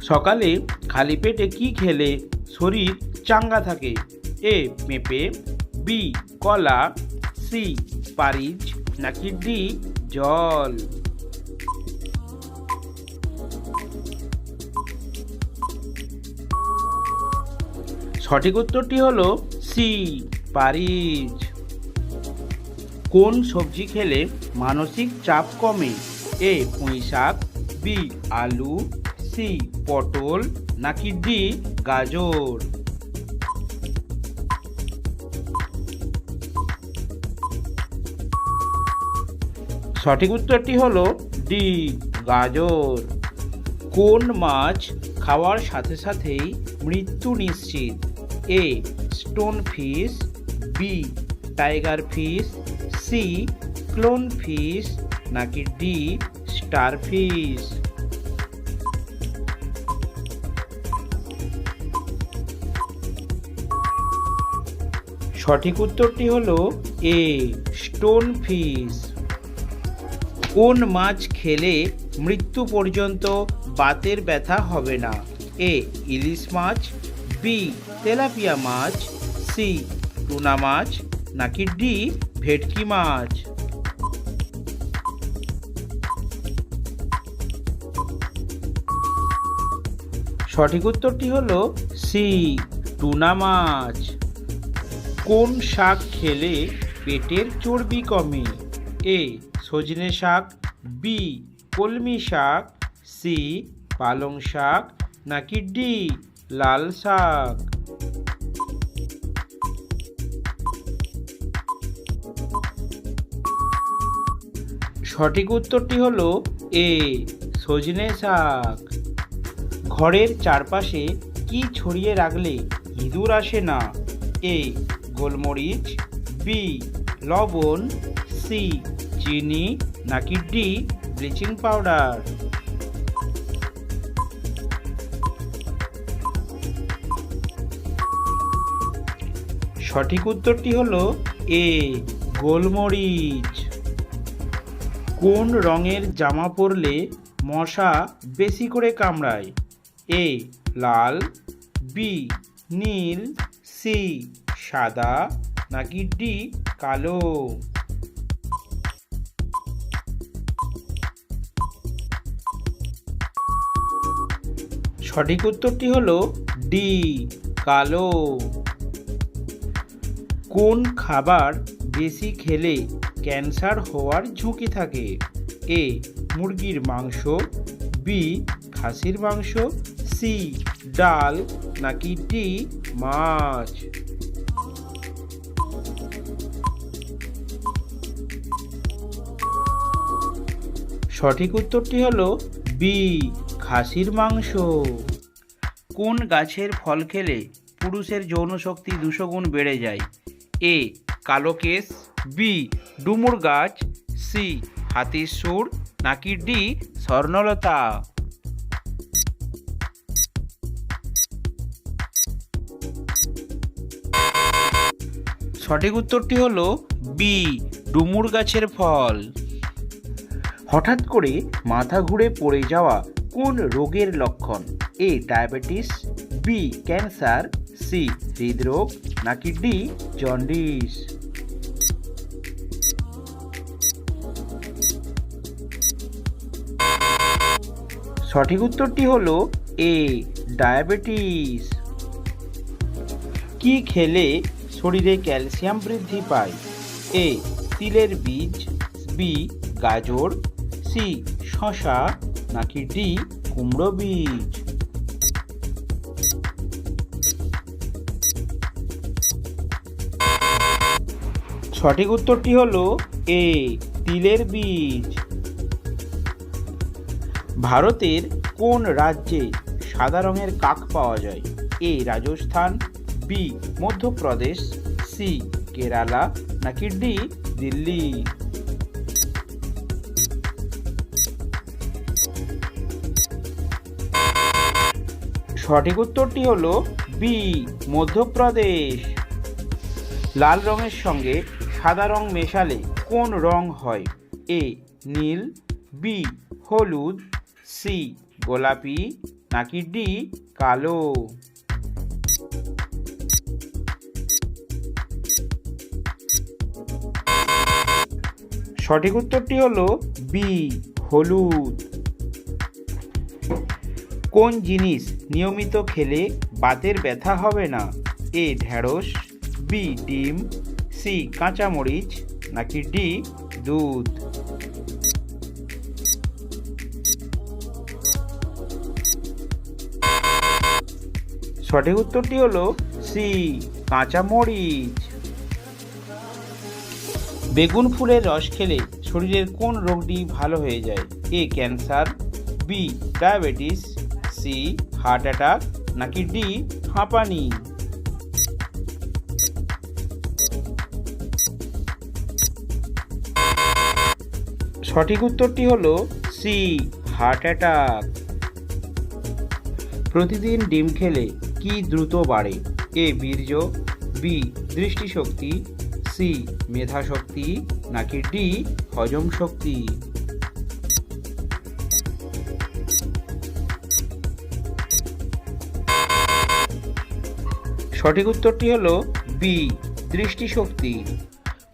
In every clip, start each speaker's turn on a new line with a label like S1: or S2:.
S1: সকালে খালি পেটে কি খেলে শরীর চাঙ্গা থাকে? এ পেঁপে, বি কলা, সি পারিজ, নাকি ডি জল? সঠিক উত্তরটি হলো সি পারিজ। কোন সবজি খেলে মানসিক চাপ কমে? এ পুঁই শাক, বি আলু, সি পটল, নাকি ডি গাজর? সঠিক উত্তরটি হলো ডি গাজর। কোন মাছ খাওয়ার সাথে সাথেই মৃত্যু নিশ্চিত? A stone fish, B tiger fish, C clone fish, নাকি ডি স্টার ফিশ? সঠিক উত্তরটি হলো এ স্টোন ফিশ। কোন মাছ খেলে মৃত্যু পর্যন্ত বাতের ব্যথা হবে না? এ ইলিশ মাছ, বি তেলাপিয়া মাছ, সি টুনা মাছ, নাকি ডি ভেটকি মাছ? সঠিক উত্তরটি হলো সি টুনা মাছ। কোন শাক খেলে পেটের চর্বি কমে? এ সজনে শাক, বি কলমি শাক, সি পালং শাক, নাকি ডি লাল শাক? সঠিক উত্তরটি হলো এ সজনে শাক। ঘরের চারপাশে কি ছড়িয়ে রাখলে ইঁদুর আসে না? এ গোলমরিচ, বি লবণ, সি চিনি, নাকি ডি ব্লিচিং পাউডার? সঠিক উত্তরটি হলো এ গোলমরিচ। কোন রঙের জামা পরলে মশা বেশি করে কামড়ায়? এ লাল, বি নীল, সি সাদা, নাকি ডি কালো? সঠিক উত্তরটি হলো ডি কালো। কোন খাবার বেশি খেলে ক্যান্সার হওয়ার ঝুঁকি থাকে? এ মুরগির মাংস, বি খাসির মাংস, সি ডাল, নাকি ডি মাছ? সঠিক উত্তরটি হলো বি খাসির মাংস। কোন গাছের ফল খেলে পুরুষের যৌন শক্তি 200 গুণ বেড়ে যায়? এ কালোকেশ, বি ডুমুর গাছ, সি হাতির সুর, নাকি ডি স্বর্ণলতা? সঠিক উত্তরটি হলো বি ডুমুর গাছের ফল। হঠাৎ করে মাথা ঘুরে পড়ে যাওয়া কোন রোগের লক্ষণ? A diabetes, B cancer, C হৃদরোগ, নাকি ডি জন্ডিস? সঠিক উত্তরটি হলো এ ডায়াবেটিস। কি খেলে শরীরে ক্যালসিয়াম বৃদ্ধি পায়? এ তিলের বীজ, বি গাজর, সি শসা, নাকি ডি কুমড়ো বীজ? সঠিক উত্তরটি হলো এ তিলের বীজ। ভারতের কোন রাজ্যে সাদা রঙের কাক পাওয়া যায়? এ রাজস্থান, বি মধ্যপ্রদেশ, সি কেরালা, নাকি ডি দিল্লি? সঠিক উত্তরটি হলো বি মধ্যপ্রদেশ। লাল রঙের সঙ্গে সাদা রং মেশালে কোন রং হয়? এ নীল, বি হলুদ, সি গোলাপি, নাকি ডি কালো? সঠিক উত্তরটি হলো বি হলুদ। কোন জিনিস নিয়মিত খেলে বাতের ব্যথা হবে না? এ ঢ্যাঁড়স, বি ডিম, সি কাঁচামরিচ নাকি ডি দুধ? সঠিক উত্তরটি হলো সি কাঁচামরিচ। বেগুন ফুলের রস খেলে শরীরের কোন রোগটি ভালো হয়ে যায়? A cancer, B diabetes, C heart attack নাকি ডি হাঁপানি? সঠিক উত্তরটি হলো সি হার্ট অ্যাটাক। প্রতিদিন ডিম খেলে কি দ্রুত বাড়ে? এ বীর্য, বি দৃষ্টিশক্তি, সি মেধাশক্তি নাকি ডি হজম শক্তি? সঠিক উত্তরটি হলো বি দৃষ্টিশক্তি।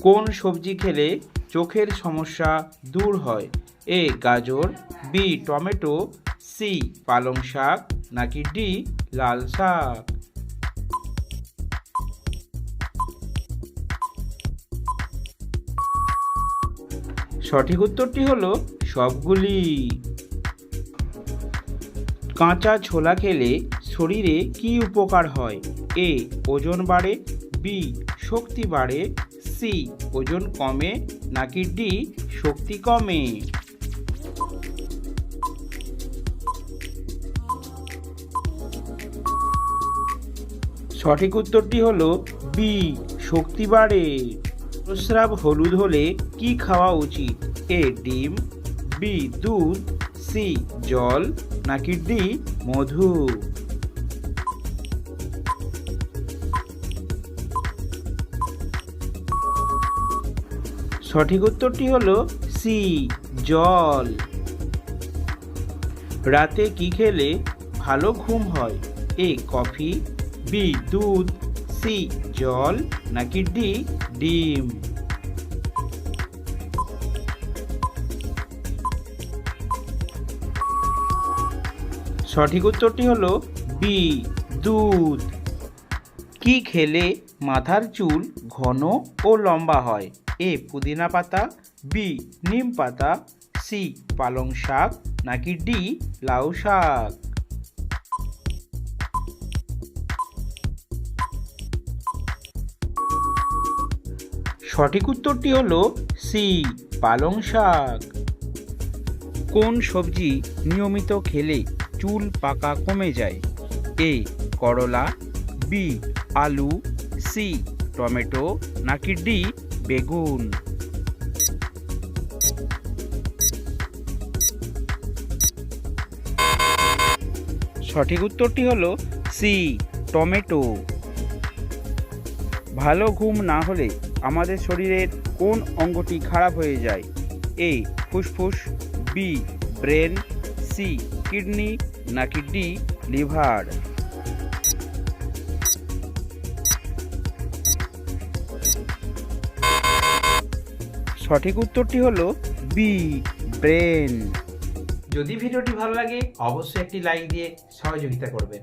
S1: কোন সবজি খেলে চোখের সমস্যা দূর হয়? এ গাজর, বি টমেটো, সি পালং শাক নাকি ডি লাল শাক? সঠিক উত্তরটি হলো সবগুলি। কাঁচা ছোলা খেলে শরীরে কি উপকার হয়? এ ওজন বাড়ে, বি শক্তি বাড়ে, সি ওজন কমে নাকি ডি শক্তি কমে? সঠিক উত্তরটি হলো বি শক্তি বাড়ে। প্রস্রাব হলুদ হলে কি খাওয়া উচিত? এ ডিম, বি দুধ, সি জল নাকি ডি মধু? সঠিক উত্তরটি হলো সি জল। রাতে কি খেলে ভালো ঘুম হয়? এ কফি, বি দুধ, সি জল নাকি ডি ডিম? সঠিক উত্তরটি হলো বি দুধ। কি খেলে মাথার চুল ঘন ও লম্বা হয়? এ পুদিনা পাতা, বি নিম পাতা, সি পালং শাক নাকি ডি লাউ শাক? সঠিক উত্তরটি হলো সি পালং শাক। কোন সবজি নিয়মিত খেলে চুল পাকা কমে যায়? এ করলা, বি আলু, সি টমেটো নাকি ডি বেগুন? সঠিক উত্তরটি হলো সি টমেটো। ভালো ঘুম না হলে আমাদের শরীরের কোন অঙ্গটি খারাপ হয়ে যায়? এ ফুসফুস, বি ব্রেন, সি কিডনি নাকি ডি লিভার? সঠিক উত্তরটি হলো বি ব্রেন। যদি ভিডিওটি ভালো লাগে অবশ্যই একটি লাইক দিয়ে সহযোগিতা করবেন।